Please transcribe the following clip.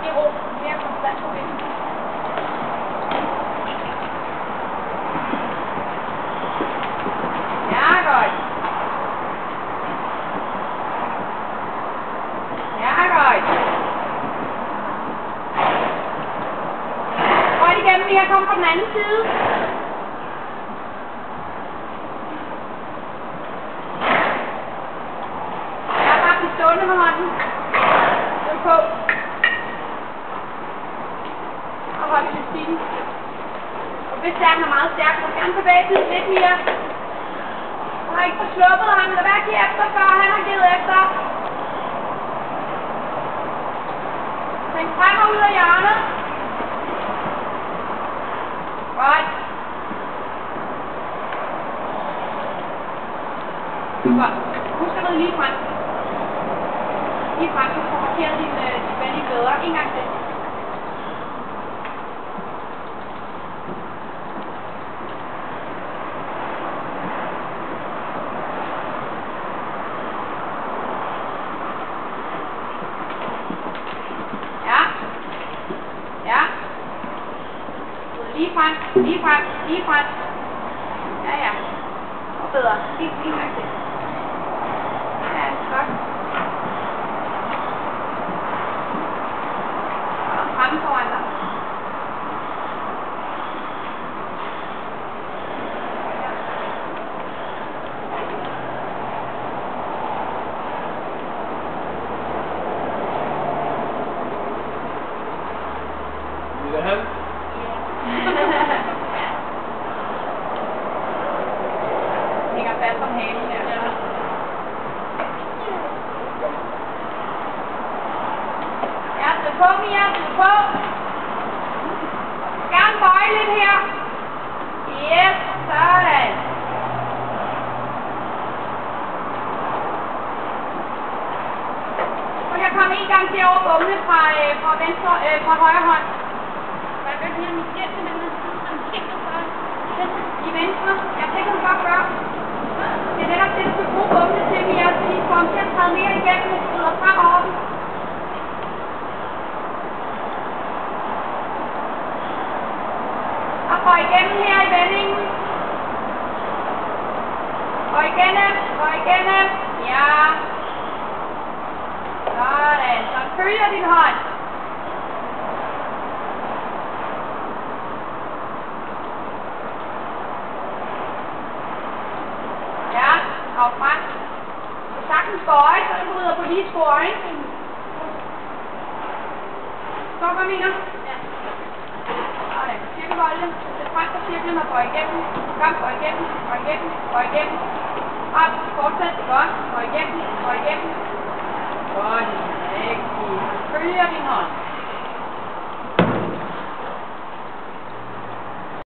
i ro. Mere konstant på vinden. Ja, godt. Ja, godt. Godt igennem, vi kan komme fra den anden side. Stående med hånden. Løb på. Og hold elastikken. Og hvis stærken er meget stærk, så gerne bevæge tiden lidt mere. Du har ikke forsluppet ham. Lad være at give efter, før han har givet efter. Tænk frem og ud af hjørnet. Godt. Super. Husk at ride lige frem. Lige frem, så får markeret din vælge bedre. En gang til. Ja. Ja. Lige frem, lige frem, lige frem. Ja, ja. Og bedre. En gang til. Ja, godt. Fremme foran dig. Lille hand. Hænger fast om halen der. Ja. Ja, stå på, Mia. Stå på. Gerne bøje lidt her. Yes, sådan. Og jeg kommer en gang til over bumle fra venstre, fra højre hånd. Hvad bliver mit hjælp til den her side, som kigger for i venstre? Jeg tænker du godt gøre. Det er netop det, du skal bruge bumle til, Mia, fordi du kommer til at træde mere igennem, hvis du sidder frem over den. Og gå igennem her i vendingen. Gå igennem, gå igennem. Ja. Sådan, så følger din hånd. Ja, og frem. Du sagtens bøje, så du bryder på lige spor, ikke? Så hvad mener? Ja. Sådan, cirkelvolde. Sæt frem på cirklen og gå igennem. Kom, gå igennem, gå igennem, gå igennem. Op, fortsæt, godt. Gå igennem, gå igennem. Godt, rigtig. Følger din hånd.